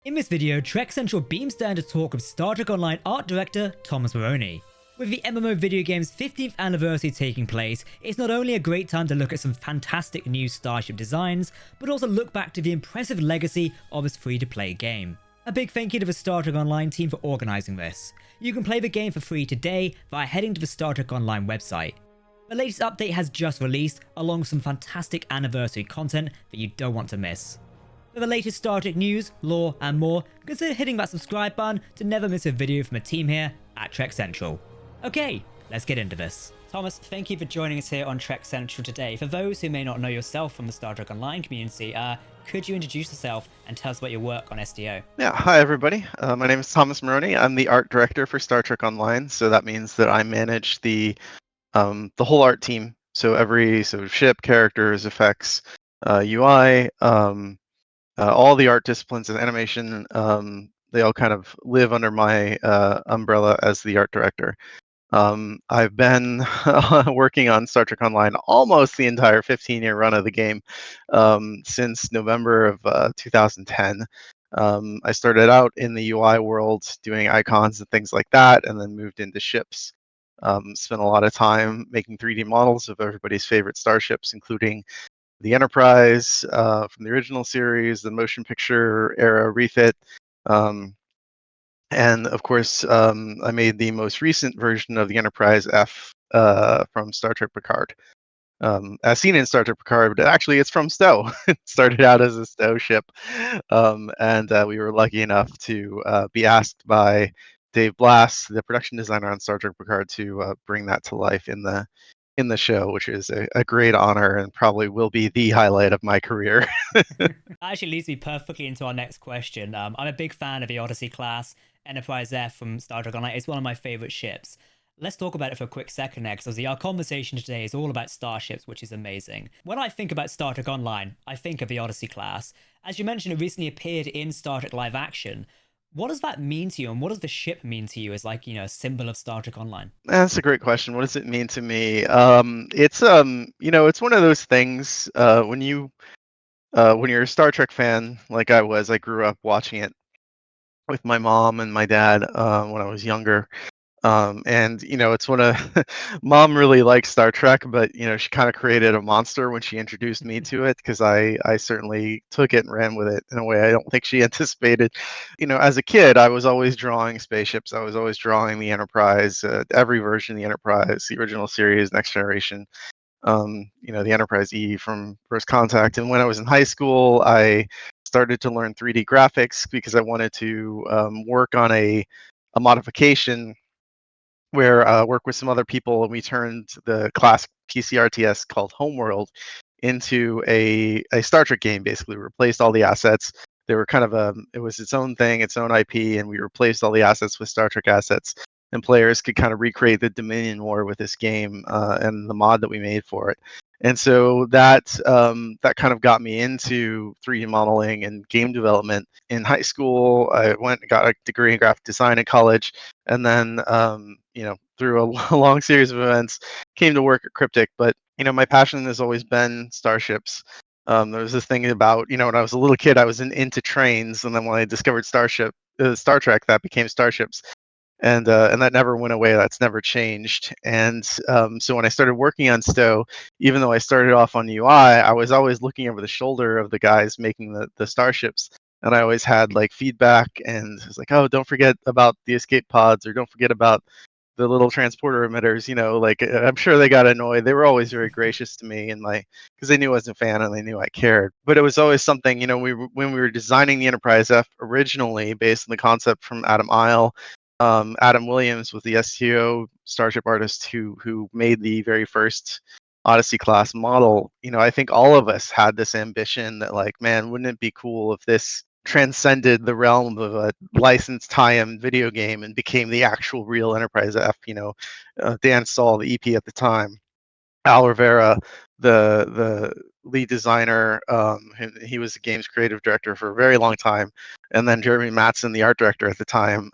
In this video, Trek Central beams down to talk with Star Trek Online art director Thomas Marrone. With the MMO Video Game's 15th anniversary taking place, it's not only a great time to look at some fantastic new Starship designs, but also look back to the impressive legacy of this free-to-play game. A big thank you to the Star Trek Online team for organising this. You can play the game for free today via heading to the Star Trek Online website. The latest update has just released, along with some fantastic anniversary content that you don't want to miss. For the latest Star Trek news, lore, and more, consider hitting that subscribe button to never miss a video from the team here at Trek Central. Okay, let's get into this. Thomas, thank you for joining us here on Trek Central today. For those who may not know yourself from the Star Trek Online community, could you introduce yourself and tell us about your work on STO? Yeah, hi everybody. My name is Thomas Marrone. I'm the art director for Star Trek Online, so that means that I manage the whole art team. So every ship, characters, effects, UI, all the art disciplines and animation, they all kind of live under my umbrella as the art director. I've been working on Star Trek Online almost the entire 15-year run of the game since November of 2010. I started out in the UI world doing icons and things like that, and then moved into ships. Spent a lot of time making 3D models of everybody's favorite starships, including the Enterprise from the original series, the motion picture era refit. And of course, I made the most recent version of the Enterprise-F from Star Trek Picard. As seen in Star Trek Picard, but actually it's from STO. It started out as a STO ship, and we were lucky enough to be asked by Dave Blass, the production designer on Star Trek Picard, to bring that to life in the show, which is a great honor and probably will be the highlight of my career. That actually leads me perfectly into our next question. I'm a big fan of the Odyssey-class Enterprise-F from Star Trek Online. It's one of my favorite ships. Let's talk about it for a quick second next, as our conversation today is all about starships, which is amazing. When I think about Star Trek Online, I think of the Odyssey-class. As you mentioned, it recently appeared in Star Trek live action. What does that mean to you, and what does the ship mean to you as, like, a symbol of Star Trek Online? That's a great question. What does it mean to me? It's it's one of those things when you're a Star Trek fan like I was. I grew up watching it with my mom and my dad when I was younger. And it's one of mom really likes Star Trek, but she kind of created a monster when she introduced me to it, because I certainly took it and ran with it in a way I don't think she anticipated. As a kid, I was always drawing spaceships. I was always drawing the Enterprise, every version of the Enterprise, the original series, Next Generation. The Enterprise E from First Contact. And when I was in high school, I started to learn 3D graphics because I wanted to work on a modification where work with some other people, and we turned the classic PCRTS called Homeworld into a Star Trek game. Basically, we replaced all the assets. They were kind of it was its own thing, its own IP, and we replaced all the assets with Star Trek assets. And players could kind of recreate the Dominion War with this game and the mod that we made for it. And so that kind of got me into 3D modeling and game development. In high school, I went and got a degree in graphic design in college, and then through a long series of events, came to work at Cryptic. But my passion has always been starships. There was this thing about when I was a little kid, I was into trains, and then when I discovered Star Trek, that became starships. And that never went away. That's never changed. And so when I started working on STO, even though I started off on UI, I was always looking over the shoulder of the guys making the starships, and I always had like feedback, and it was like, oh, don't forget about the escape pods, or don't forget about the little transporter emitters. Like, I'm sure they got annoyed. They were always very gracious to me, and because they knew I was a fan and they knew I cared. But it was always something. When we were designing the Enterprise F originally, based on the concept from Adam Isle. Adam Williams was the STO Starship artist who made the very first Odyssey-class model. I think all of us had this ambition that, like, man, wouldn't it be cool if this transcended the realm of a licensed tie-in video game and became the actual real Enterprise F? Dan Stahl, the EP at the time, Al Rivera, the lead designer, he was the game's creative director for a very long time, and then Jeremy Mattson, the art director at the time,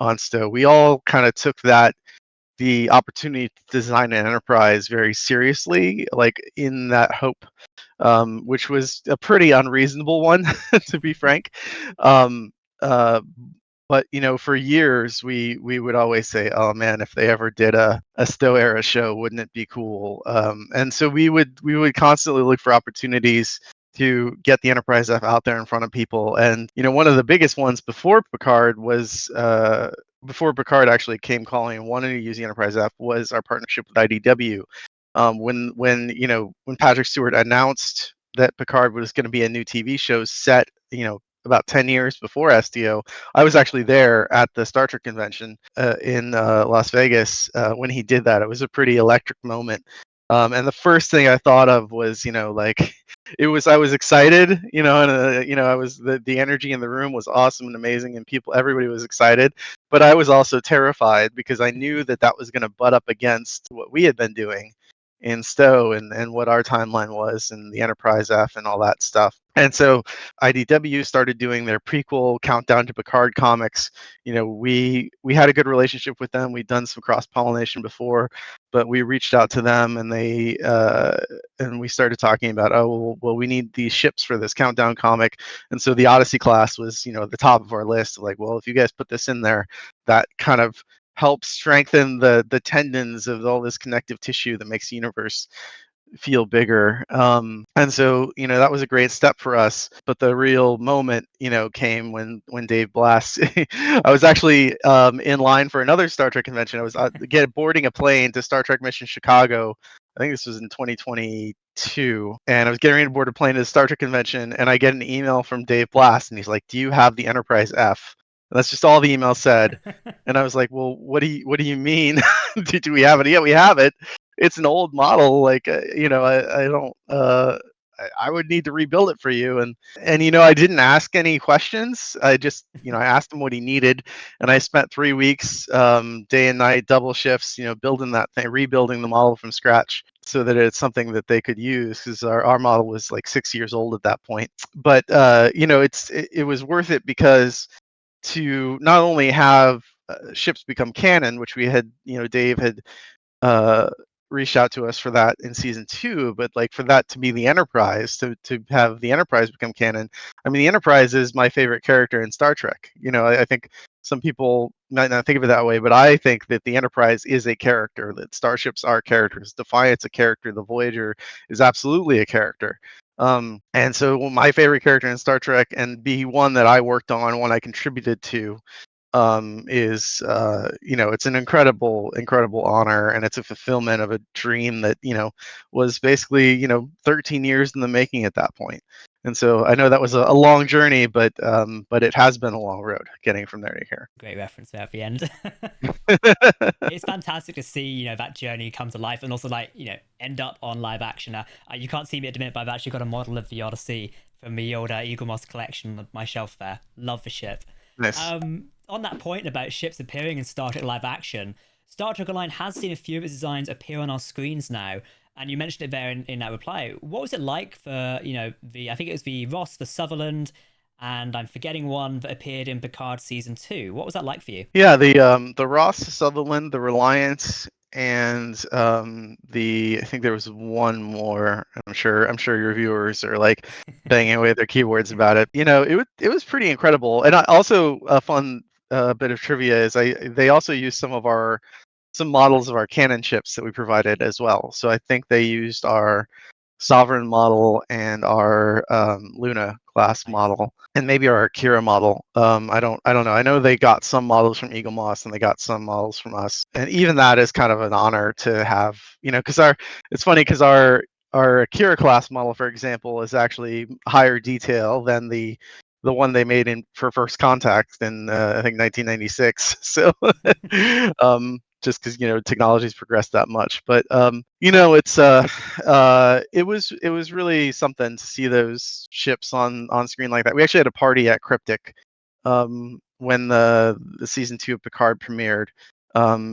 on STO. We all kind of took the opportunity to design an Enterprise very seriously, like in that hope which was a pretty unreasonable one, to be frank. Um, uh, but for years we would always say, "Oh man, if they ever did a Stowe era show, wouldn't it be cool?" And so we would constantly look for opportunities to get the Enterprise F out there in front of people. And one of the biggest ones before Picard was before Picard actually came calling and wanted to use the Enterprise F was our partnership with IDW. When Patrick Stewart announced that Picard was going to be a new TV show set, about 10 years before STO, I was actually there at the Star Trek convention in Las Vegas when he did that. It was a pretty electric moment. And the first thing I thought of was, like I was excited, and I was the energy in the room was awesome and amazing, and everybody was excited, but I was also terrified because I knew that was going to butt up against what we had been doing in Stowe and what our timeline was and the Enterprise F and all that stuff. And so IDW started doing their prequel Countdown to Picard comics. We had a good relationship with them. We'd done some cross pollination before, but we reached out to them and we started talking about, oh well, we need these ships for this Countdown comic. And so the Odyssey-class was at the top of our list. Like, well, if you guys put this in there, that kind of helps strengthen the tendons of all this connective tissue that makes the universe feel bigger. And so that was a great step for us. But the real moment came when Dave Blass I was actually in line for another Star Trek convention. I was boarding a plane to Star Trek Mission Chicago. I think this was in 2022, and I was getting ready to board a plane to the Star Trek convention, and I get an email from Dave Blass, and he's like, "Do you have the Enterprise F?" And that's just all the email said. And I was like, "Well, what do you mean? do we have it?" "Yeah, we have it. It's an old model. Like, I don't. I would need to rebuild it for you." And I didn't ask any questions. I just I asked him what he needed, and I spent 3 weeks, day and night, double shifts, building that thing, rebuilding the model from scratch, so that it's something that they could use, because our model was like 6 years old at that point. But it was worth it, because to not only have ships become canon, which we had, Dave had uh, reached out to us for that in season 2, but like for that to be the Enterprise, to have the Enterprise become canon. I mean, the Enterprise is my favorite character in Star Trek. I think some people might not think of it that way, but I think that the Enterprise is a character, that starships are characters. Defiant's a character. The Voyager is absolutely a character. And so my favorite character in Star Trek, and be one that I worked on, one I contributed to, is it's an incredible honor, and it's a fulfillment of a dream that was basically 13 years in the making at that point. And so I know that was a long journey, but it has been a long road getting from there to here. Great reference there at the end. It's fantastic to see that journey come to life, and also end up on live action. You can't see me at the minute, but I've actually got a model of the Odyssey from the old Eagle Moss collection on my shelf there. Love the ship. Nice. On that point about ships appearing in Star Trek live action, Star Trek Online has seen a few of its designs appear on our screens now, and you mentioned it there in that reply. What was it like for I think it was the Ross, the Sutherland, and I'm forgetting one that appeared in Picard season 2. What was that like for you? Yeah, the Ross, the Sutherland, the Reliance, and I think there was one more. I'm sure your viewers are like banging away their keyboards about it. It was pretty incredible. And also a fun bit of trivia is they also used some models of our canon ships that we provided as well. So I think they used our Sovereign model and our Luna class model, and maybe our Akira model. I don't know. I know they got some models from Eagle Moss, and they got some models from us, and even that is kind of an honor to have. Because it's funny, because our Akira class model, for example, is actually higher detail than the one they made for First Contact in I think 1996. So just because technology's progressed that much. But it's it was really something to see those ships on screen like that. We actually had a party at Cryptic when the season 2 of Picard premiered,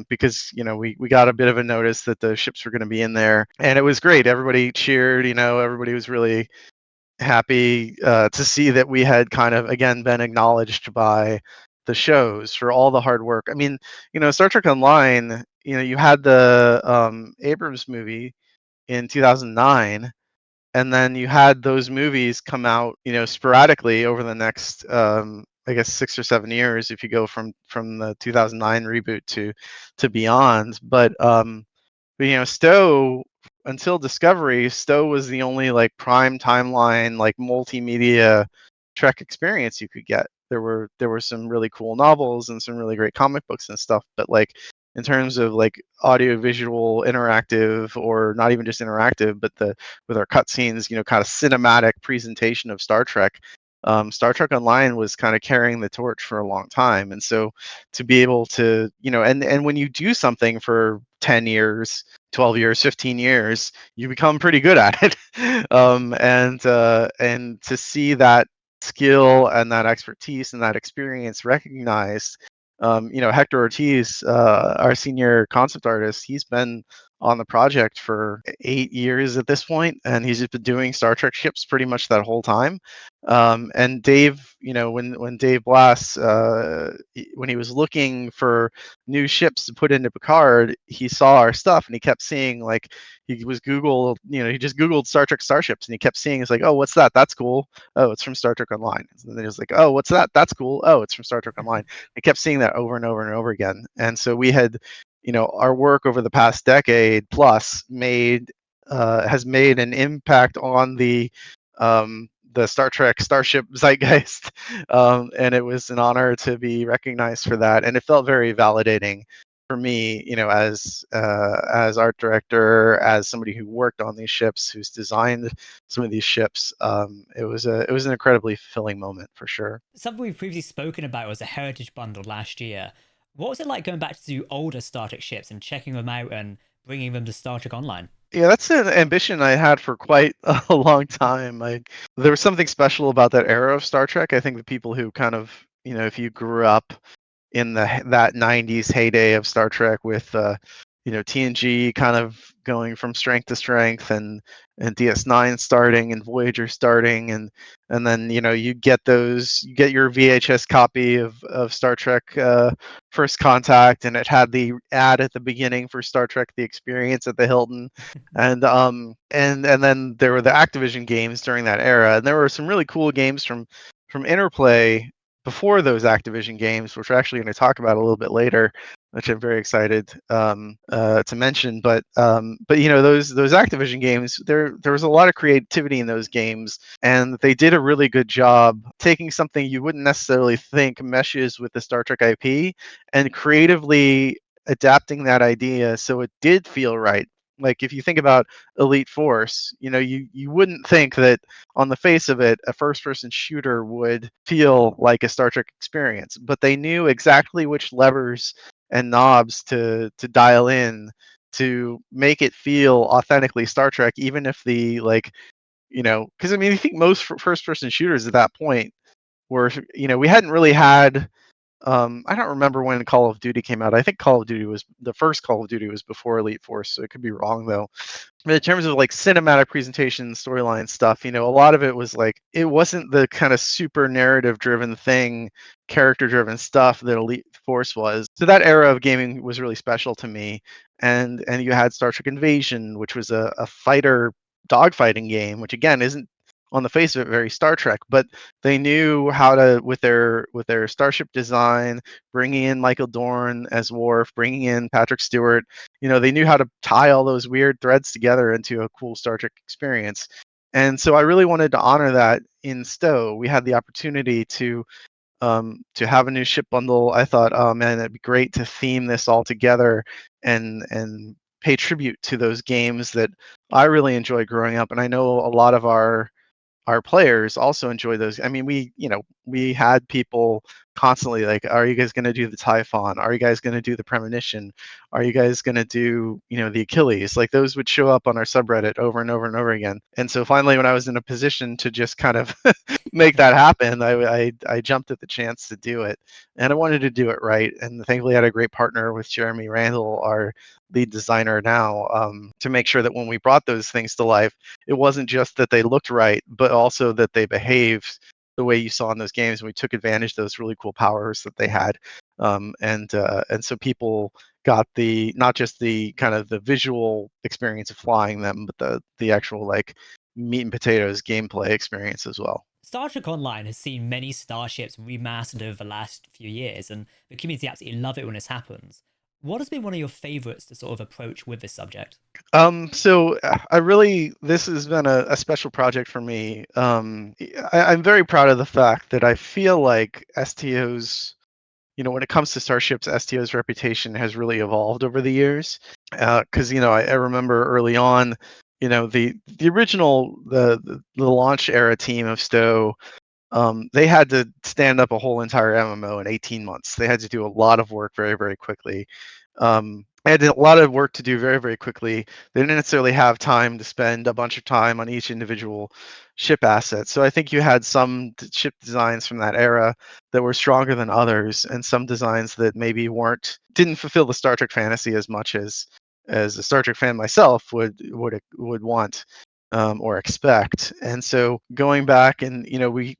because we got a bit of a notice that the ships were going to be in there, and it was great. Everybody cheered. Everybody was really happy to see that we had kind of again been acknowledged by the shows for all the hard work. I mean, Star Trek Online, you had the Abrams movie in 2009, and then you had those movies come out, sporadically over the next, I guess 6 or 7 years if you go from the 2009 reboot to beyond. But Stowe, until Discovery, Stowe was the only like prime timeline, like multimedia Trek experience you could get. There were some really cool novels and some really great comic books and stuff, but like in terms of like audio-visual interactive, or not even just interactive, but the with our cutscenes, kind of cinematic presentation of Star Trek. Star Trek Online was kind of carrying the torch for a long time, and so to be able to, and when you do something for 10 years, 12 years, 15 years, you become pretty good at it. And to see that skill and that expertise and that experience recognized, Hector Ortiz, our senior concept artist, he's been on the project for 8 years at this point, and he's just been doing Star Trek ships pretty much that whole time. And Dave, when Dave Blass, when he was looking for new ships to put into Picard, he saw our stuff and he kept seeing, like, he was Google, he just Googled Star Trek starships and he kept seeing, it's like, oh, what's that? That's cool. Oh, it's from Star Trek Online. And then he was like, oh, what's that? That's cool. Oh, it's from Star Trek Online. I kept seeing that over and over and over again. And so we had, our work over the past decade plus has made an impact on the Star Trek Starship zeitgeist, and it was an honor to be recognized for that. And it felt very validating for me, as art director, as somebody who worked on these ships, who's designed some of these ships. It was an incredibly fulfilling moment for sure. Something we've previously spoken about was a Heritage Bundle last year. What was it like going back to do older Star Trek ships and checking them out and bringing them to Star Trek Online? Yeah, that's an ambition I had for quite a long time. There was something special about that era of Star Trek. I think the people who kind of, if you grew up in that 90s heyday of Star Trek with TNG kind of going from strength to strength, and DS9 starting and Voyager starting, and then you get your VHS copy of Star Trek First Contact, and it had the ad at the beginning for Star Trek The Experience at the Hilton. And then there were the Activision games during that era, and there were some really cool games from Interplay before those Activision games, which we're actually going to talk about a little bit later, which I'm very excited to mention. But those Activision games, there was a lot of creativity in those games, and they did a really good job taking something you wouldn't necessarily think meshes with the Star Trek IP and creatively adapting that idea so it did feel right. Like if you think about Elite Force, you wouldn't think that on the face of it, a first-person shooter would feel like a Star Trek experience, but they knew exactly which levers and knobs to dial in to make it feel authentically Star Trek, even if because I think most first-person shooters at that point were, we hadn't really had. I don't remember when Call of Duty came out. I think the first Call of Duty was before Elite Force, so it could be wrong though. But in terms of like cinematic presentation, storyline stuff, a lot of it was like, it wasn't the kind of super narrative driven thing, character driven stuff that Elite Force was. So that era of gaming was really special to me. And you had Star Trek Invasion, which was a fighter dogfighting game, which again isn't on the face of it very Star Trek, but they knew how to, with their starship design, bringing in Michael Dorn as Worf, bringing in Patrick Stewart. They knew how to tie all those weird threads together into a cool Star Trek experience. And so I really wanted to honor that in Stowe. We had the opportunity to have a new ship bundle. I thought, oh man, it'd be great to theme this all together and pay tribute to those games that I really enjoyed growing up. And I know a lot of our players also enjoy those. I mean, we had people constantly like, are you guys going to do the Typhon? Are you guys going to do the Premonition? Are you guys going to do, the Achilles? Like those would show up on our subreddit over and over and over again. And so finally, when I was in a position to just kind of make that happen, I jumped at the chance to do it, and I wanted to do it right. And thankfully, I had a great partner with Jeremy Randall, our lead designer now, to make sure that when we brought those things to life, it wasn't just that they looked right, but also that they behaved the way you saw in those games. And we took advantage of those really cool powers that they had, and so people got not just the kind of the visual experience of flying them, but the actual like meat and potatoes gameplay experience as well. Star Trek Online has seen many starships remastered over the last few years, and the community absolutely love it when this happens. What has been one of your favorites to sort of approach with this subject? This has been a special project for me. I'm very proud of the fact that I feel like STO's, when it comes to Starships, STO's reputation has really evolved over the years. Because I remember early on, the original the launch era team of STO, they had to stand up a whole entire MMO in 18 months. They had to do a lot of work very, very quickly. They had a lot of work to do very, very quickly. They didn't necessarily have time to spend a bunch of time on each individual ship asset. So I think you had some ship designs from that era that were stronger than others, and some designs that maybe didn't fulfill the Star Trek fantasy as much as a Star Trek fan myself would want or expect. And so going back, and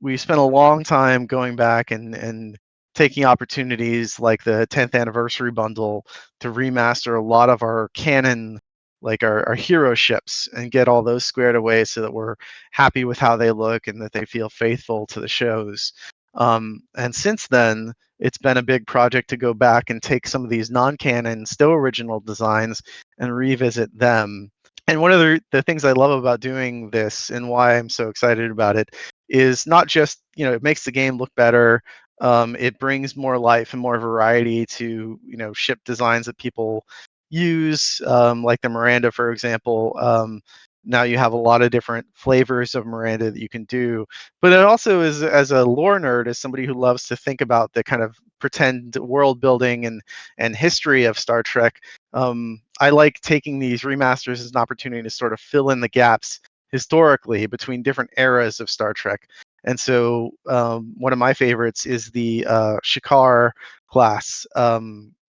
we spent a long time going back and taking opportunities like the 10th anniversary bundle to remaster a lot of our canon, like our hero ships, and get all those squared away so that we're happy with how they look and that they feel faithful to the shows. And since then, it's been a big project to go back and take some of these non-canon, still original designs and revisit them. And one of the things I love about doing this and why I'm so excited about it is not just, it makes the game look better. It brings more life and more variety to, ship designs that people use, like the Miranda, for example. Now you have a lot of different flavors of Miranda that you can do. But it also is, as a lore nerd, as somebody who loves to think about the kind of pretend world building and history of Star Trek, I like taking these remasters as an opportunity to sort of fill in the gaps historically between different eras of Star Trek. And so one of my favorites is the Shikar class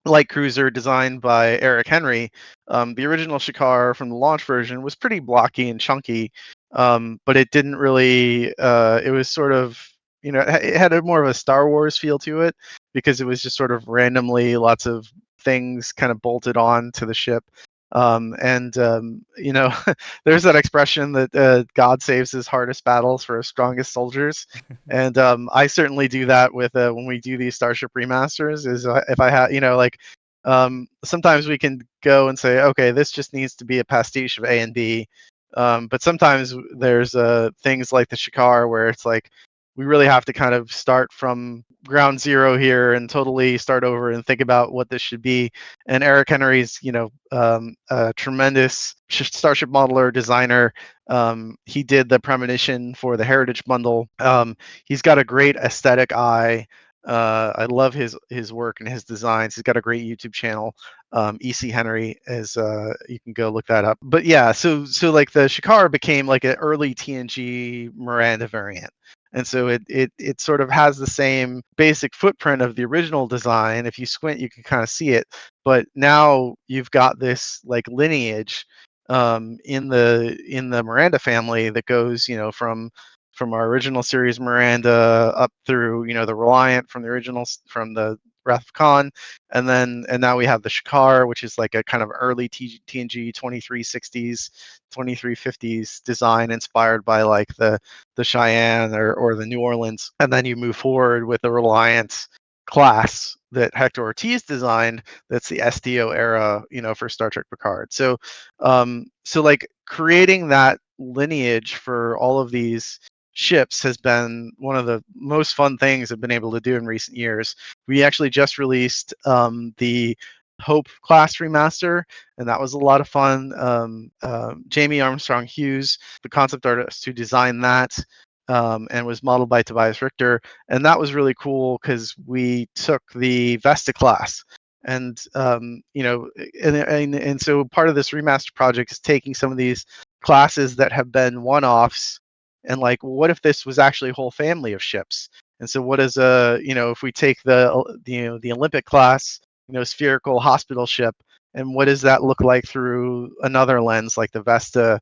light cruiser designed by Eric Henry. The original Shikar from the launch version was pretty blocky and chunky, but it didn't really, it was sort of, it had a more of a Star Wars feel to it because it was just sort of randomly lots of things kind of bolted on to the ship. There's that expression that God saves his hardest battles for his strongest soldiers. And I certainly do that with when we do these Starship remasters. Is if I have, sometimes we can go and say, okay, this just needs to be a pastiche of A and B. But sometimes there's things like the Shikar where it's like we really have to kind of start from ground zero here and totally start over and think about what this should be. And Eric Henry's, a tremendous Starship modeler, designer. He did the premonition for the Heritage bundle. He's got a great aesthetic eye. I love his work and his designs. He's got a great YouTube channel. EC Henry is you can go look that up. But yeah, so like the Shikar became like an early TNG Miranda variant. And so it sort of has the same basic footprint of the original design. If you squint, you can kind of see it. But now you've got this like lineage in the Miranda family that goes, from our original series Miranda up through, the Reliant from the original from the Wrath of Khan, and now we have the Shikar, which is like a kind of early TNG 2360s, 2350s design inspired by like the Cheyenne or the New Orleans, and then you move forward with the Reliant class that Hector Ortiz designed. That's the SDO era, for Star Trek Picard. So like creating that lineage for all of these ships has been one of the most fun things I've been able to do in recent years. We actually just released the Hope class remaster, and that was a lot of fun. Jamie Armstrong Hughes, the concept artist who designed that, and was modeled by Tobias Richter, and that was really cool because we took the Vesta class. And and so part of this remaster project is taking some of these classes that have been one-offs and like, what if this was actually a whole family of ships? And so what is if we take the Olympic class, spherical hospital ship, and what does that look like through another lens like the Vesta?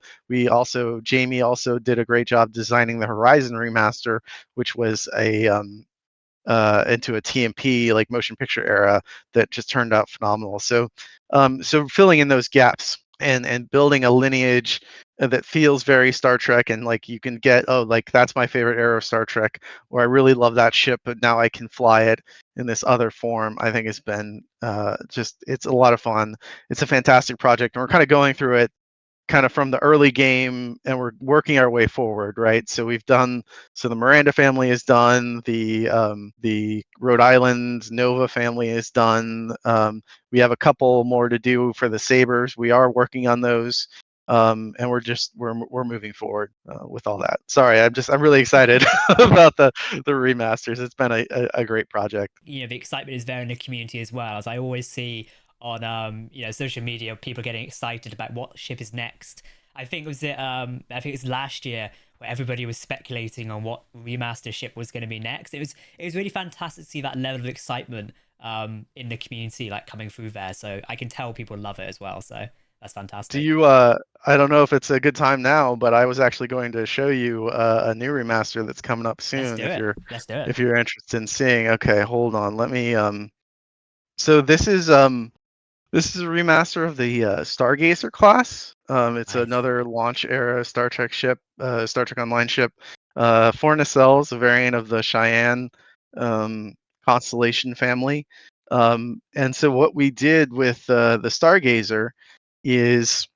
Jamie also did a great job designing the Horizon remaster, which was into a TMP like motion picture era that just turned out phenomenal. So filling in those gaps and building a lineage that feels very Star Trek, and like you can get, oh, like that's my favorite era of Star Trek, or I really love that ship, but now I can fly it in this other form. I think it's been just it's a lot of fun. It's a fantastic project, and we're kind of going through it kind of from the early game, and we're working our way forward, right? So we've done, so the Miranda family is done, the Rhode Island Nova family is done. We have a couple more to do for the Sabers. We are working on those. And we're moving forward with all that. Sorry, I'm really excited about the remasters. It's been a great project. The excitement is there in the community as well, as I always see on social media, people getting excited about what ship is next. I think it was last year where everybody was speculating on what remaster ship was going to be next. It was really fantastic to see that level of excitement in the community like coming through there. So I can tell people love it as well. So that's Do fantastic. you I don't know if it's a good time now, but I was actually going to show you a new remaster that's coming up Let's soon do it. Let's do it. if you're interested in seeing. Okay, hold on. Let me so this is a remaster of the Stargazer class. It's Nice. another launch era Star Trek ship, Star Trek Online ship. Four nacelles, a variant of the Cheyenne um, constellation family. And so what we did with the Stargazer is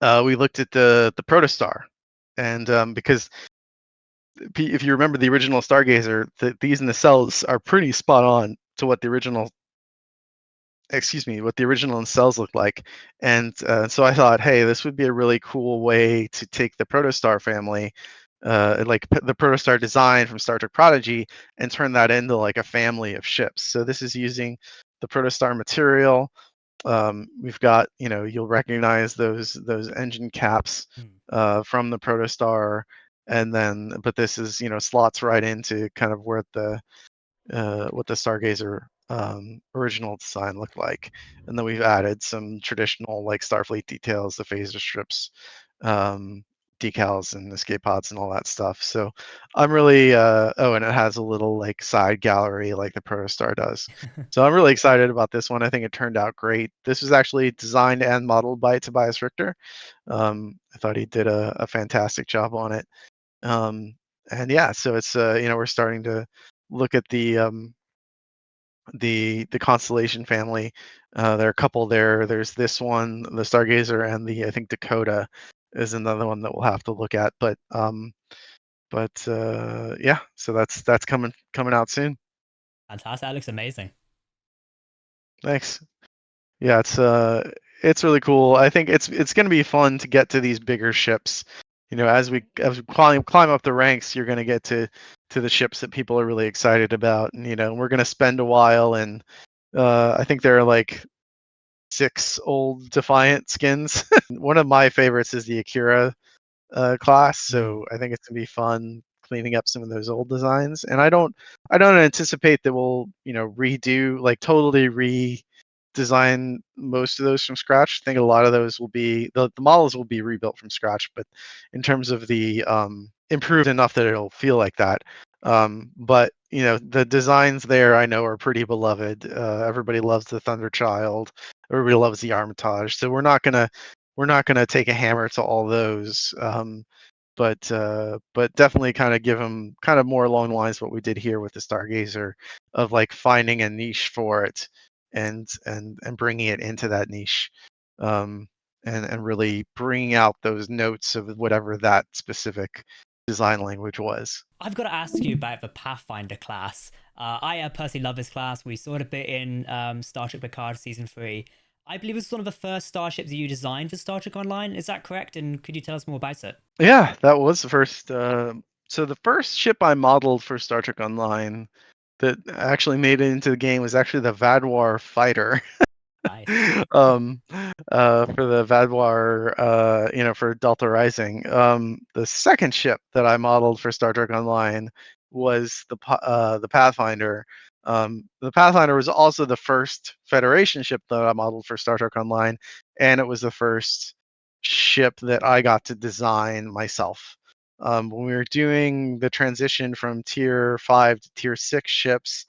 we looked at the protostar, and because if you remember the original Stargazer, these nacelles are pretty spot on to what the original, excuse me, what the original nacelles look like. And so I thought, hey, this would be a really cool way to take the protostar family, the protostar design from Star Trek Prodigy, and turn that into like a family of ships. So this is using the protostar material. We've got, you'll recognize those engine caps Hmm. from the protostar, and then but this is, slots right into kind of where what the Stargazer original design looked like. And then we've added some traditional like Starfleet details, the phaser strips, um, decals, and escape pods and all that stuff. So I'm really oh, and it has a little like side gallery like the Protostar does. So I'm really excited about this one. I think it turned out great. This was actually designed and modeled by Tobias Richter. I thought he did a fantastic job on it. And yeah, so it's we're starting to look at the constellation family. There are a couple there. There's this one, the Stargazer, and the I think Dakota is another one that we'll have to look at. But yeah, so that's coming out soon. Fantastic. That looks amazing. Thanks. Yeah, it's really cool. I think it's going to be fun to get to these bigger ships. As we climb up the ranks, you're going to get to the ships that people are really excited about, and we're going to spend a while. And I think there are like 6 old Defiant skins. One of my favorites is the Akira class, Mm. so I think it's gonna be fun cleaning up some of those old designs. And I don't anticipate that we'll redo, like totally redesign most of those from scratch. I think a lot of those will be the models will be rebuilt from scratch, but in terms of the improved enough that it'll feel like that. But the designs there I know are pretty beloved. Everybody loves the Thunder Child. Everybody loves the Armitage. So we're not gonna take a hammer to all those. But definitely kind of give them kind of more along the lines of what we did here with the Stargazer, of like finding a niche for it, and bringing it into that niche, um, and really bringing out those notes of whatever that specific design language was. I've got to ask you about the Pathfinder class. I personally love this class. We saw it a bit in Star Trek Picard Season 3. I believe it was one of the first starships you designed for Star Trek Online. Is that correct? And could you tell us more about it? Yeah, that was the first. So the first ship I modeled for Star Trek Online that actually made it into the game was actually the Vadwar fighter. Nice. um, for the Vadwar, for Delta Rising. The second ship that I modeled for Star Trek Online was the Pathfinder. The Pathfinder was also the first Federation ship that I modeled for Star Trek Online, and it was the first ship that I got to design myself. When we were doing the transition from Tier 5 to Tier 6 ships,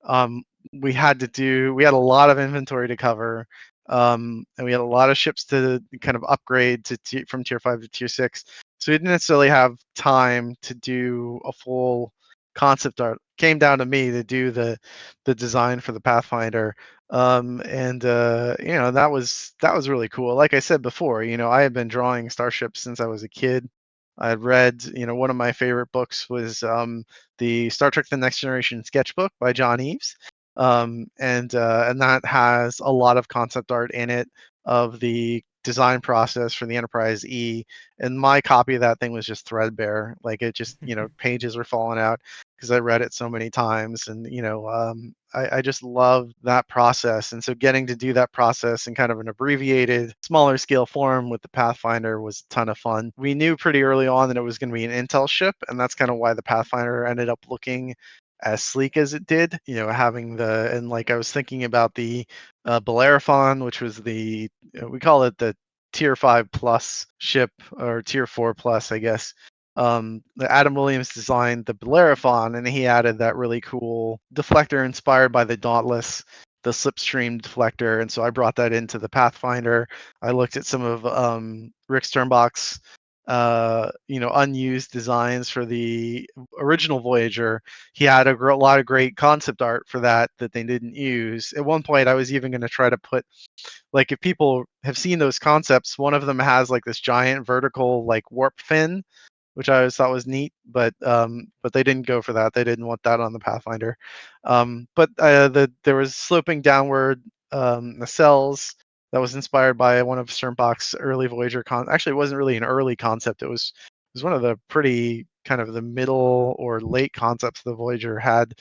um, we had a lot of inventory to cover. And we had a lot of ships to kind of upgrade from tier 5 to tier 6. So we didn't necessarily have time to do a full concept art. Came down to me to do the design for the Pathfinder. And that was really cool. Like I said before, I had been drawing starships since I was a kid. I had read, one of my favorite books was the Star Trek: The Next Generation sketchbook by John Eaves, and that has a lot of concept art in it of the design process for the Enterprise E. And my copy of that thing was just threadbare. Like it just, pages were falling out because I read it so many times. And I just love that process. And so getting to do that process in kind of an abbreviated, smaller scale form with the Pathfinder was a ton of fun. We knew pretty early on that it was going to be an Intel ship, and that's kind of why the Pathfinder ended up looking as sleek as it did. Having and like I was thinking about the Bellerophon, which was we call it the tier 5 plus ship, or tier 4 plus, I guess. Adam Williams designed the Bellerophon, and he added that really cool deflector inspired by the Dauntless, the slipstream deflector. And so I brought that into the Pathfinder. I looked at some of Rick Sternbach's unused designs for the original Voyager. He had a lot of great concept art for that they didn't use. At one point, I was even going to try to put, like, if people have seen those concepts, one of them has like this giant vertical like warp fin, which I always thought was neat, but they didn't go for that. They didn't want that on the Pathfinder. But there was sloping downward nacelles that was inspired by one of Sternbach's early Voyager Actually, it wasn't really an early concept. It was one of the pretty kind of the middle or late concepts the Voyager had.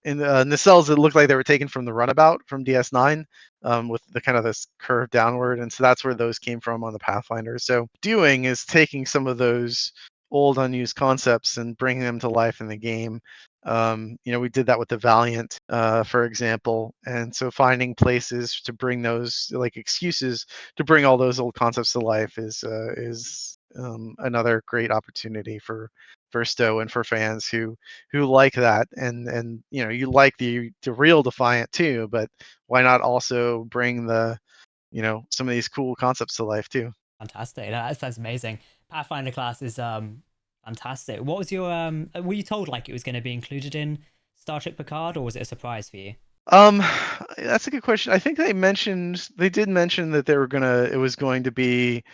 In nacelles that looked like they were taken from the Runabout from DS9, with the kind of this curve downward, and so that's where those came from on the Pathfinder. So doing is taking some of those old unused concepts and bringing them to life in the game. We did that with the Valiant, for example, and so finding places to bring those, like, excuses to bring all those old concepts to life is another great opportunity for Stowe and for fans who like that, and you like the real Defiant too, but why not also bring some of these cool concepts to life too. Fantastic. That's amazing. Pathfinder class is fantastic. What was your were you told like it was going to be included in Star Trek Picard, or was it a surprise for you? Um, that's a good question. I think they did mention that it was going to be,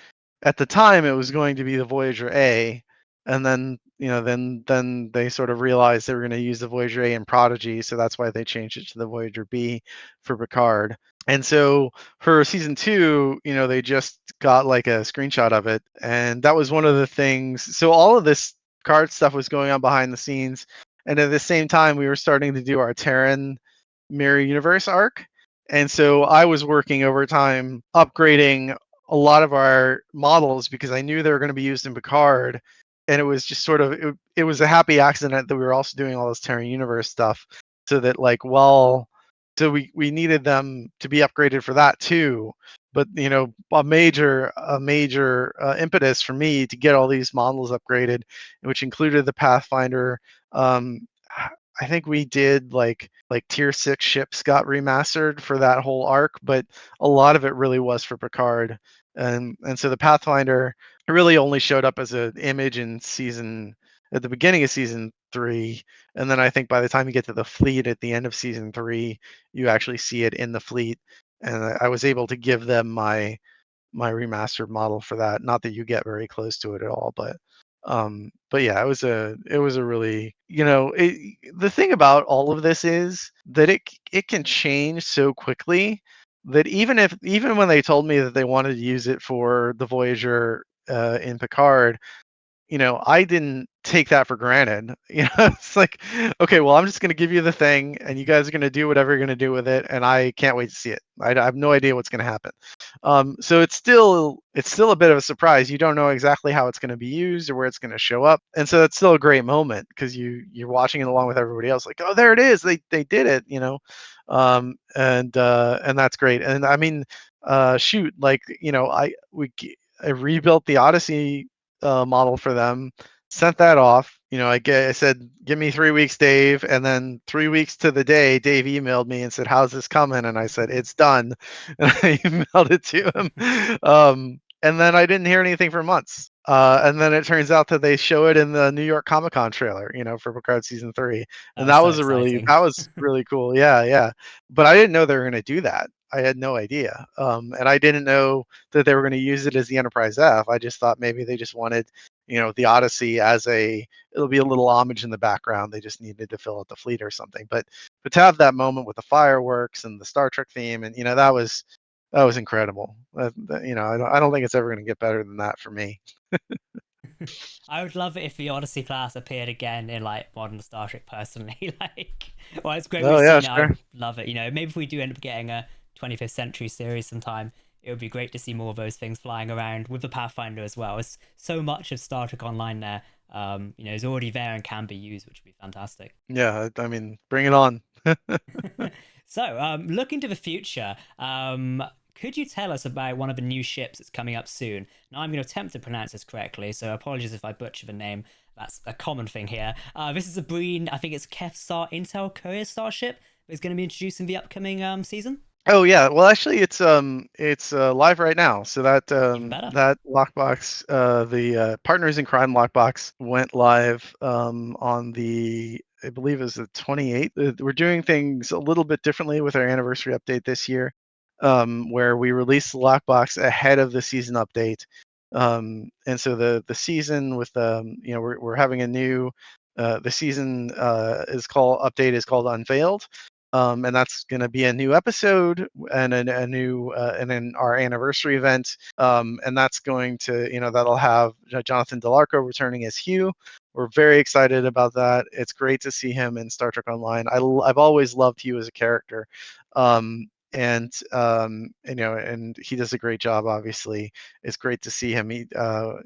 at the time it was going to be the Voyager A, and then then they sort of realized they were going to use the Voyager A in Prodigy, so that's why they changed it to the Voyager B for Picard. And so for season 2, they just got like a screenshot of it, and that was one of the things. So all of this card stuff was going on behind the scenes, and at the same time we were starting to do our Terran Mirror Universe arc. And so I was working overtime upgrading a lot of our models because I knew they were going to be used in Picard. And it was just sort of, it was a happy accident that we were also doing all this Terran Universe stuff, so that, like, so we needed them to be upgraded for that too. But a major impetus for me to get all these models upgraded, which included the Pathfinder. I think we did like tier 6 ships got remastered for that whole arc, but a lot of it really was for Picard. And so the Pathfinder really only showed up as an image at the beginning of season 3, and then I think by the time you get to the fleet at the end of season 3, you actually see it in the fleet. And I was able to give them my remastered model for that. Not that you get very close to it at all, but yeah, it was a really, the thing about all of this is that it can change so quickly, that even when they told me that they wanted to use it for the Voyager in Picard, I didn't take that for granted. It's like, okay, well, I'm just going to give you the thing, and you guys are going to do whatever you're going to do with it, and I can't wait to see it. I have no idea what's going to happen. So it's still a bit of a surprise. You don't know exactly how it's going to be used or where it's going to show up, and so it's still a great moment because you're watching it along with everybody else. Like, oh, there it is. They did it. And that's great. And I mean, shoot, like, I rebuilt the Odyssey model for them sent that off. I said, "Give me 3 weeks, Dave," and then 3 weeks to the day, Dave emailed me and said, "How's this coming?" And I said, "It's done," and I emailed it to him. And then I didn't hear anything for months. And then it turns out that they show it in the New York Comic Con trailer, for Picard season 3, and Oh, so exciting. that was really cool. Yeah, yeah. But I didn't know they were going to do that. I had no idea, and I didn't know that they were going to use it as the Enterprise F. I just thought maybe they just wanted, the Odyssey as it'll be a little homage in the background. They just needed to fill out the fleet or something. But to have that moment with the fireworks and the Star Trek theme, and that was incredible. I don't think it's ever going to get better than that for me. I would love it if the Odyssey class appeared again in like modern Starship personally. Well, it's great we've Oh yeah, seen it. I sure. love it. Maybe if we do end up getting a 25th century series sometime, it would be great to see more of those things flying around with the Pathfinder as well. It's so much of Star Trek Online there, is already there and can be used, which would be fantastic. Yeah, I mean, bring it on. So, looking to the future, could you tell us about one of the new ships that's coming up soon? Now, I'm going to attempt to pronounce this correctly, so apologies if I butcher the name. That's a common thing here. This is a Breen, I think it's Kefsar Intel Courier Starship, that is going to be introduced in the upcoming season. Oh yeah, well actually it's live right now. So Even better. that lockbox, the Partners in Crime lockbox went live on the, I believe it was the 28th. We're doing things a little bit differently with our anniversary update this year, where we released the lockbox ahead of the season update. And so the season with we're having a new the season is called Unveiled, and that's going to be a new episode and a new and then our anniversary event, and that's going to that'll have Jonathan Delarco returning as Hugh. We're very excited about that. It's great to see him in Star Trek Online. I've always loved Hugh as a character, and he does a great job. Obviously, it's great to see him.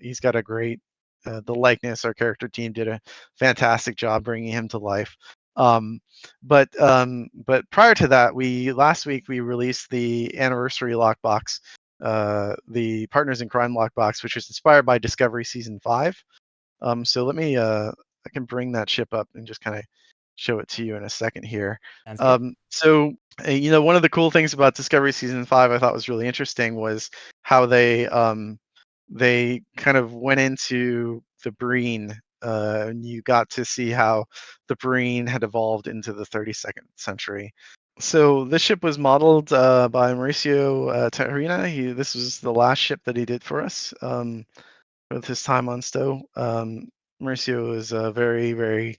He's got a great the likeness. Our character team did a fantastic job bringing him to life. Um, but prior to that, we last week we released the anniversary lockbox, the Partners in Crime lockbox, which was inspired by Discovery Season 5. So let me I can bring that ship up and just kind of show it to you in a second here. Sounds good. So one of the cool things about Discovery Season 5 I thought was really interesting was how they kind of went into the Breen, and you got to see how the Breen had evolved into the 32nd century. So this ship was modeled by Mauricio Tarina. This was the last ship that he did for us with his time on Stowe. Mauricio is a very, very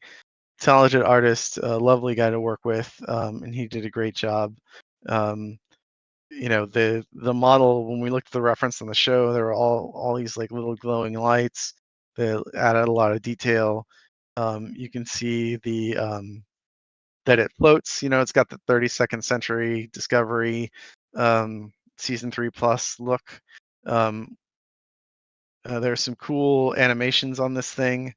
talented artist, a lovely guy to work with, and he did a great job. Um, the model, when we looked at the reference on the show, there were all these like little glowing lights that added a lot of detail. You can see that it floats. It's got the 32nd century Discovery season 3 plus look. Um, there's some cool animations on this thing.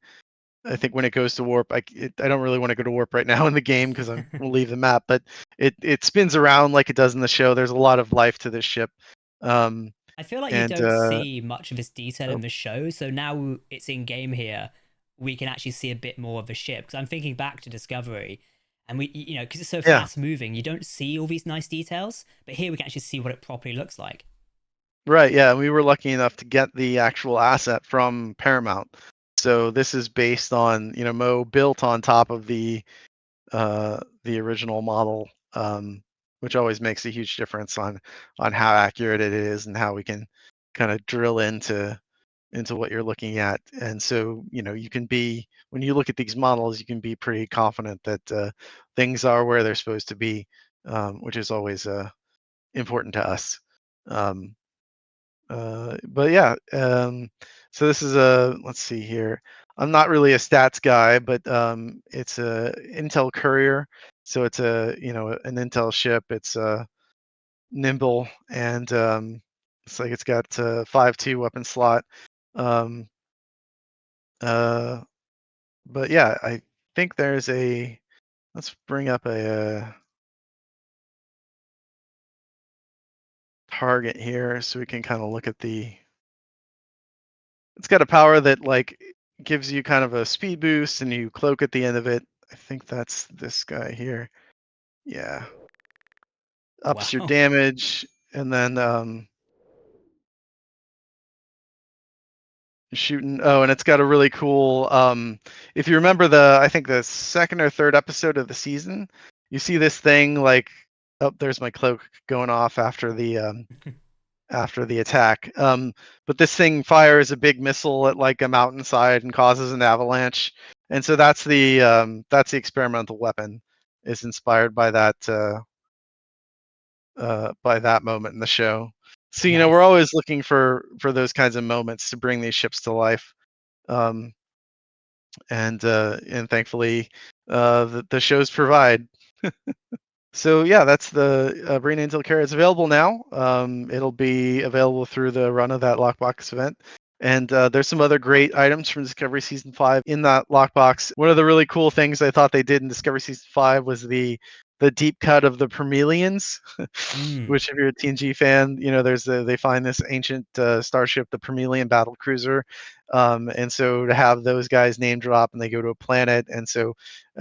I think when it goes to warp, I don't really want to go to warp right now in the game because we'll leave the map, but it spins around like it does in the show. There's a lot of life to this ship. Um, I feel like you and don't see much of this detail in oh, the show, so now it's in game here, we can actually see a bit more of the ship. Because I'm thinking back to Discovery, and because it's so yeah, fast moving, you don't see all these nice details, but here we can actually see what it properly looks like. right, yeah. We were lucky enough to get the actual asset from Paramount. So this is based on Mo built on top of the original model, which always makes a huge difference on how accurate it is and how we can kind of drill into what you're looking at. And so you can be, when you look at these models, you can be pretty confident that things are where they're supposed to be, which is always important to us. Um, but yeah, so this is let's see here. I'm not really a stats guy, but it's a Intel Courier, so it's an Intel ship. It's nimble, and it's like it's got 5.2 weapon slot. Um, uh, but yeah, I think there's a. Let's bring up a target here so we can kind of look at the. It's got a power that like gives you kind of a speed boost, and you cloak at the end of it. I think that's this guy here. Yeah, ups your Wow. damage, and then shooting. Oh, and it's got a really cool. If you remember I think the second or third episode of the season, you see this thing like, oh, there's my cloak going off after the attack. But this thing fires a big missile at like a mountainside and causes an avalanche, and so that's the experimental weapon. Is inspired by that moment in the show. So we're Nice. always looking for those kinds of moments to bring these ships to life. Um, and thankfully the shows provide. So yeah, that's the Breen Intel Care. It's available now. It'll be available through the run of that lockbox event. And there's some other great items from Discovery Season 5 in that lockbox. One of the really cool things I thought they did in Discovery Season 5 was the deep cut of the Permelians, Mm, which if you're a TNG fan, they find this ancient starship, the Permelian battle cruiser. And so to have those guys name drop and they go to a planet, and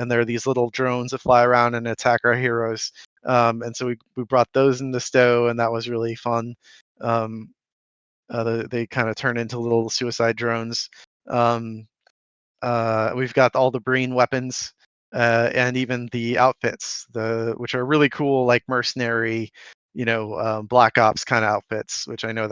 there are these little drones that fly around and attack our heroes. And so we brought those in the stow, and that was really fun. They kind of turn into little suicide drones. Um, we've got all the Breen weapons, and even the outfits, which are really cool, like mercenary, Black Ops kind of outfits. Which I know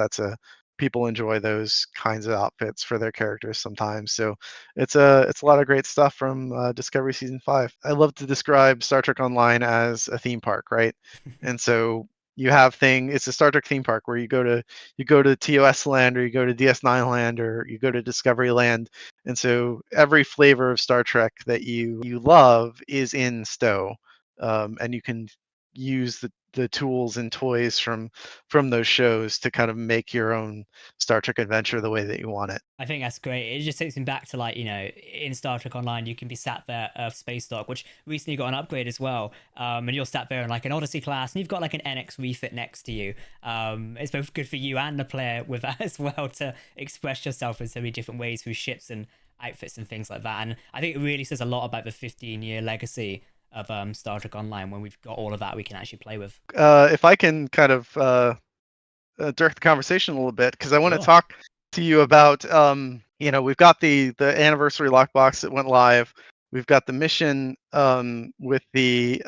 people enjoy those kinds of outfits for their characters sometimes. So it's a lot of great stuff from Discovery Season 5. I love to describe Star Trek Online as a theme park, right? And so it's a Star Trek theme park where you go to TOS land, or you go to DS9 land, or you go to Discovery land. And so every flavor of Star Trek that you love is in Stowe, and you can use the tools and toys from those shows to kind of make your own Star Trek adventure the way that you want it. I think that's great. It just takes me back to like, in Star Trek Online, you can be sat there of Space Dock, which recently got an upgrade as well. And you're sat there in like an Odyssey class, and you've got like an NX refit next to you. It's both good for you and the player with that as well to express yourself in so many different ways through ships and outfits and things like that. And I think it really says a lot about the 15-year legacy of Star Trek Online when we've got all of that we can actually play with. If I can kind of direct the conversation a little bit, because I want to Sure. talk to you about we've got the anniversary lockbox that went live. We've got the mission with the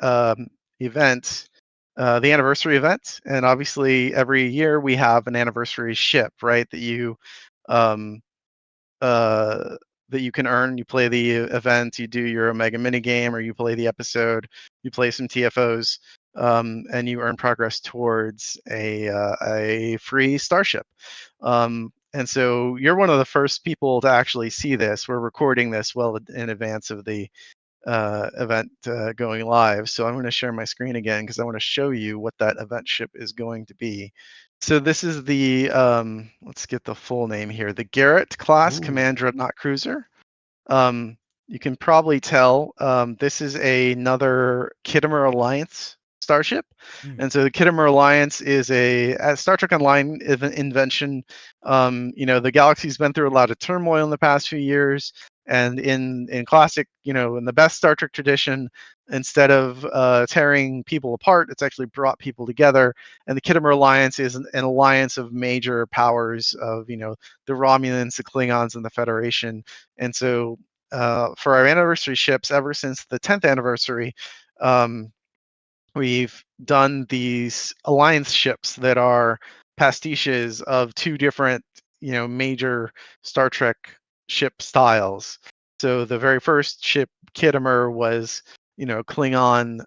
event, the anniversary event, and obviously every year we have an anniversary ship, right? Um, uh, that you can earn. You play the event, you do your Omega mini game, or you play the episode, you play some TFOs, and you earn progress towards a free starship. And so you're one of the first people to actually see this. We're recording this well in advance of the event going live. So I'm going to share my screen again because I want to show you what that event ship is going to be. So this is let's get the full name here, the Garret class Ooh. Command Dreadnought Cruiser. Um, you can probably tell this is another Kittimer Alliance starship. Mm. And so the Kittimer Alliance is a Star Trek Online invention. The galaxy's been through a lot of turmoil in the past few years. And in classic, in the best Star Trek tradition, instead of tearing people apart, it's actually brought people together. And the Kittimer Alliance is an alliance of major powers of, the Romulans, the Klingons, and the Federation. And so for our anniversary ships, ever since the 10th anniversary, um, we've done these alliance ships that are pastiches of two different, major Star Trek ship styles. So the very first ship, Kittimer, was, Klingon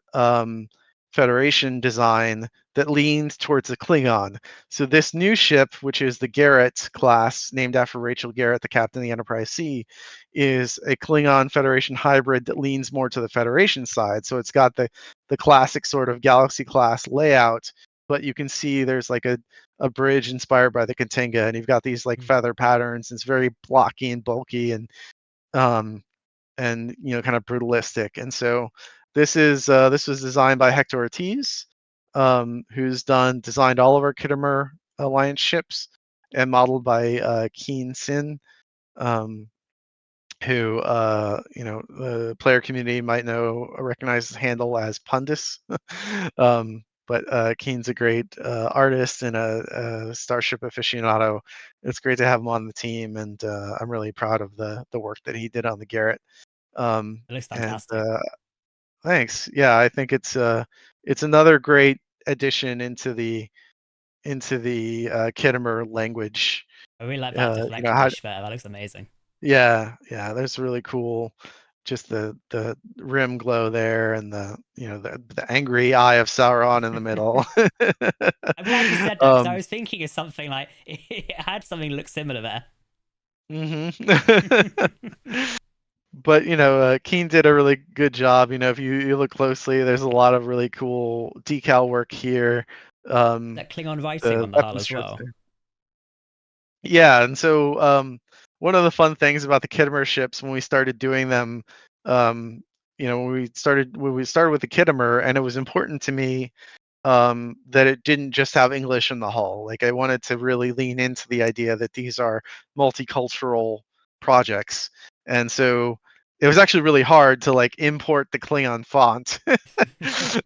Federation design that leaned towards the Klingon. So this new ship, which is the Garret class, named after Rachel Garret, the captain of the Enterprise C, is a Klingon Federation hybrid that leans more to the Federation side. So it's got the classic sort of Galaxy class layout, but you can see there's like a bridge inspired by the Katinga, and you've got these like Mm. feather patterns. It's very blocky and bulky, um, and kind of brutalistic. And so this was designed by Hector Ortiz, who's designed all of our Kittimer Alliance ships, and modeled by Keen Sin. Um, who the player community might recognize his handle as Pundus. But Keen's a great artist and a Starship aficionado. It's great to have him on the team, and I'm really proud of the work that he did on the Garret. It looks And fantastic. Thanks. Yeah, I think it's another great addition into the Khitomer language. I really like that You know, deflector-ish there. That looks amazing. yeah, that's really cool. Just the rim glow there, and the angry eye of Sauron in the middle. I'm glad you said that because I um, was thinking of something like it had something look similar there. hmm But Keen did a really good job. If you look closely, there's a lot of really cool decal work here. That Klingon writing The on the hull weapon as strips well. there. Yeah, and so one of the fun things about the Khitomer ships when we started doing them, um, when we started with the Khitomer, and it was important to me that it didn't just have English in the hull. Like I wanted to really lean into the idea that these are multicultural projects, and so it was actually really hard to like import the Klingon font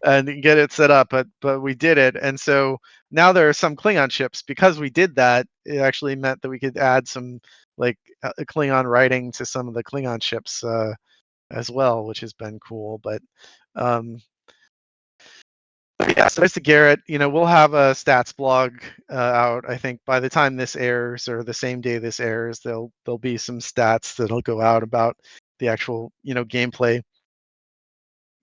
and get it set up, but we did it, and so now there are some Klingon ships because we did that. It actually meant that we could add some like Klingon writing to some of the Klingon ships as well, which has been cool. Um, yeah, so there's the Garret. We'll have a stats blog out. I think by the time this airs, or the same day this airs, there'll be some stats that'll go out about the actual gameplay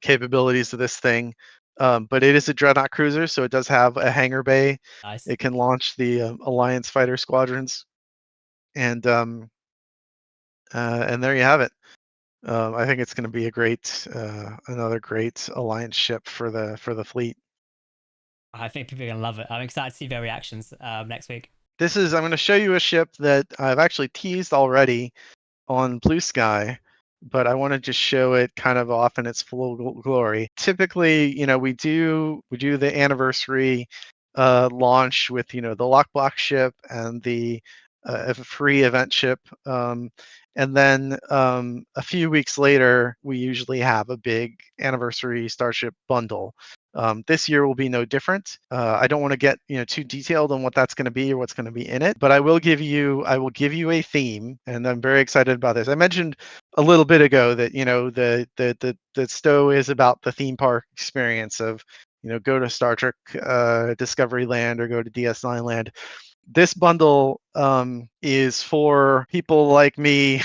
capabilities of this thing. But it is a Dreadnought cruiser, so it does have a hangar bay. Nice. It can launch the Alliance fighter squadrons, and there you have it. I think it's going to be another great Alliance ship for the fleet. I think people are gonna love it. I'm excited to see their reactions next week. I'm going to show you a ship that I've actually teased already on BlueSky, but I want to just show it kind of off in its full glory. Typically, we do the anniversary launch with the lockbox ship and the free event ship, and then a few weeks later, we usually have a big anniversary Starship bundle. This year will be no different. I don't want to get too detailed on what that's going to be or what's going to be in it, but I will give you a theme, and I'm very excited about this. I mentioned a little bit ago that the Stowe is about the theme park experience of go to Star Trek Discovery Land or go to DS9 Land. This bundle is for people like me,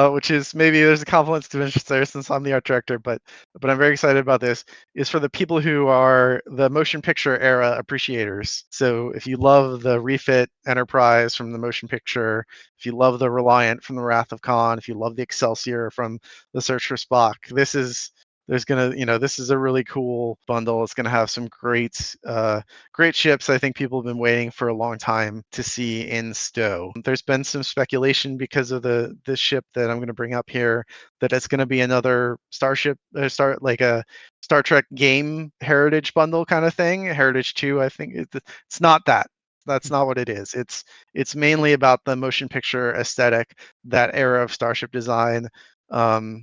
which is maybe there's a confluence of interest there since I'm the art director, but I'm very excited about this. Is for the people who are the motion picture era appreciators. So if you love the refit Enterprise from the motion picture, if you love the Reliant from the Wrath of Khan, if you love the Excelsior from the Search for Spock, this is a really cool bundle. It's gonna have some great ships I think people have been waiting for a long time to see in Stowe. There's been some speculation because of the ship that I'm going to bring up here that it's going to be another Starship, like a Star Trek game heritage bundle kind of thing. Heritage 2, I think it's not that. That's not what it is. It's mainly about the motion picture aesthetic, that era of Starship design, the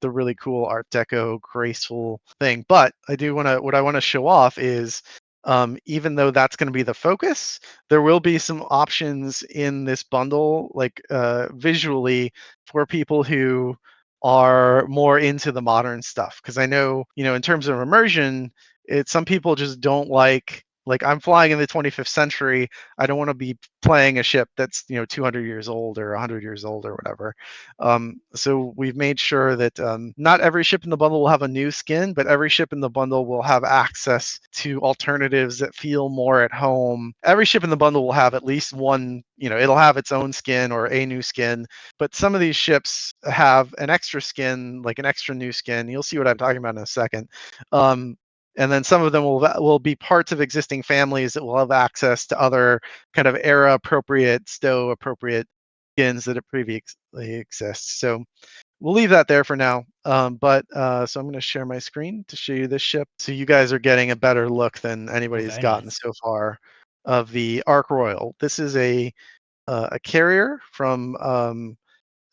really cool Art Deco, graceful thing. But what I want to show off is even though that's going to be the focus, there will be some options in this bundle, like visually, for people who are more into the modern stuff. Because I know, in terms of immersion, some people just don't like I'm flying in the 25th century. I don't want to be playing a ship that's 200 years old or 100 years old or whatever. So we've made sure that not every ship in the bundle will have a new skin, but every ship in the bundle will have access to alternatives that feel more at home. Every ship in the bundle will have at least one, it'll have its own skin or a new skin, but some of these ships have an extra skin, like an extra new skin. You'll see what I'm talking about in a second. And then some of them will be parts of existing families that will have access to other kind of era appropriate, Stowe appropriate skins that have previously exist. So we'll leave that there for now. So I'm going to share my screen to show you this ship, so you guys are getting a better look than Oh, anybody's very gotten nice. so far of the Ark Royal. This is a carrier from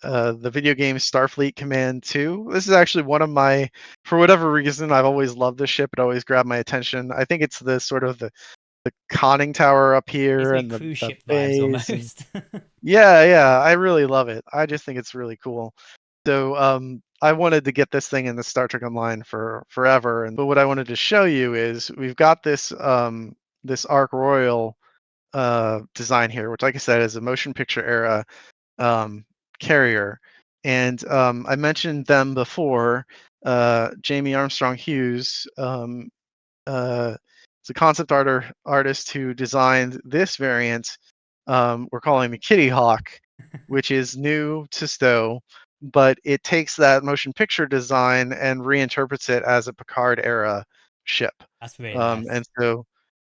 the video game Starfleet Command 2. This is actually one of my, for whatever reason, I've always loved this ship. It always grabbed my attention. I think it's the sort of the conning tower up Gives here me and cruise the ship vibes bays and almost. yeah, I really love it. I just think it's really cool. So I wanted to get this thing in the Star Trek Online for forever. And but what I wanted to show you is we've got this Ark Royal design here, which, like I said, is a motion picture era um, carrier. And I mentioned them before. Jamie Armstrong Hughes uh, is a concept artist who designed this variant. We're calling the Kitty Hawk, which is new to Stowe, but it takes that motion picture design and reinterprets it as a Picard era ship. That's really nice. And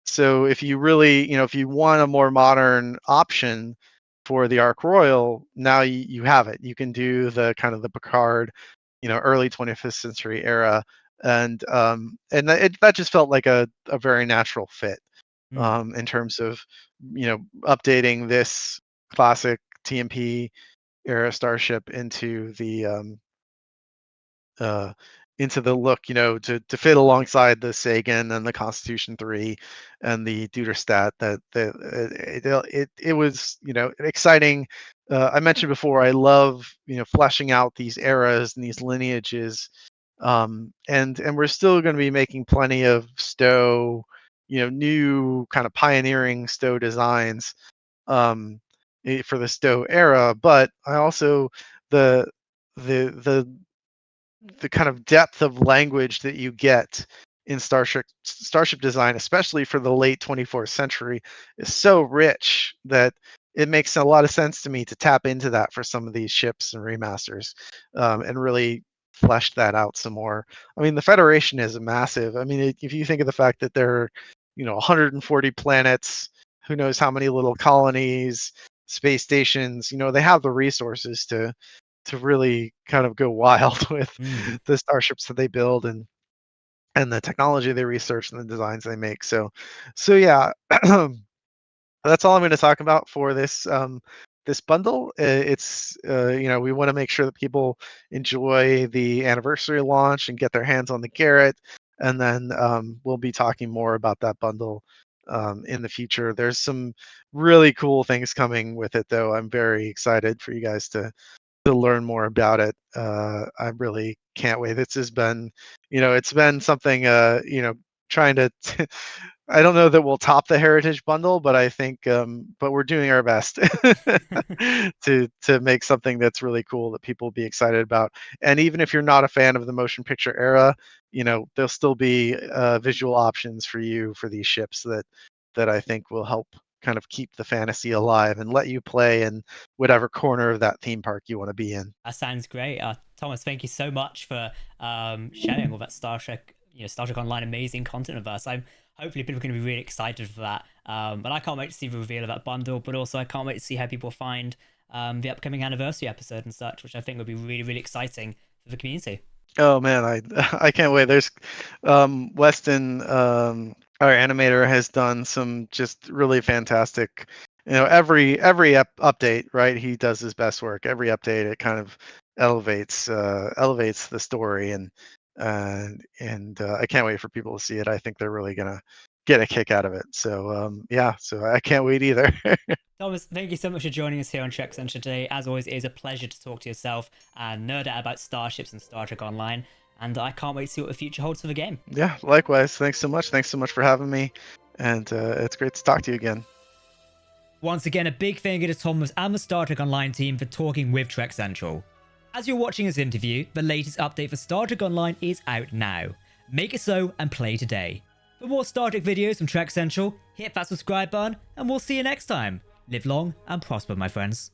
so if you really, if you want a more modern option for the Ark Royal, now you have it. You can do the kind of the Picard, early 25th century era, and that just felt like a very natural fit Mm. in terms of updating this classic TMP era starship uh, into the look, to fit alongside the Sagan and the Constitution 3 and the Duderstadt. It was, exciting. I mentioned before, I love, fleshing out these eras and these lineages. And we're still going to be making plenty of Stowe, new kind of pioneering Stowe designs for the Stowe era. But I also the the the kind of depth of language that you get in starship design, especially for the late 24th century, is so rich that it makes a lot of sense to me to tap into that for some of these ships and remasters, and really flesh that out some more. I mean, the Federation is massive. I mean, if you think of the fact that there are, 140 planets, who knows how many little colonies, space stations, they have the resources to really kind of go wild with Mm. the starships that they build and the technology they research and the designs they make. So yeah, that's all I'm going to talk about for this bundle. It's we want to make sure that people enjoy the anniversary launch and get their hands on the Garret, and then we'll be talking more about that bundle in the future. There's some really cool things coming with it, though. I'm very excited for you guys to learn more about it. I really can't wait. This has been, it's been something, trying to, I don't know that we'll top the Heritage Bundle, but I think, but we're doing our best to make something that's really cool that people will be excited about. And even if you're not a fan of the motion picture era, there'll still be visual options for you for these ships that I think will help kind of keep the fantasy alive and let you play in whatever corner of that theme park you want to be in. That sounds great. Thomas, thank you so much for sharing all that Star Trek, Star Trek Online amazing content with us. Hopefully people are going to be really excited for that. But I can't wait to see the reveal of that bundle, but also I can't wait to see how people find the upcoming anniversary episode and such, which I think would be really, really exciting for the community. Oh man, I can't wait. There's Weston, our animator, has done some just really fantastic. Every update, right? He does his best work. Every update, it kind of elevates the story, and I can't wait for people to see it. I think they're really gonna get a kick out of it. So yeah, so I can't wait either. Thomas, thank you so much for joining us here on Trek Central today. As always, it is a pleasure to talk to yourself and nerd out about starships and Star Trek Online. And I can't wait to see what the future holds for the game. Yeah, likewise. Thanks so much. Thanks so much for having me, and it's great to talk to you again. Once again, a big thank you to Thomas and the Star Trek Online team for talking with Trek Central. As you're watching this interview, the latest update for Star Trek Online is out now. Make it so and play today. For more Star Trek videos from Trek Central, hit that subscribe button and we'll see you next time. Live long and prosper, my friends.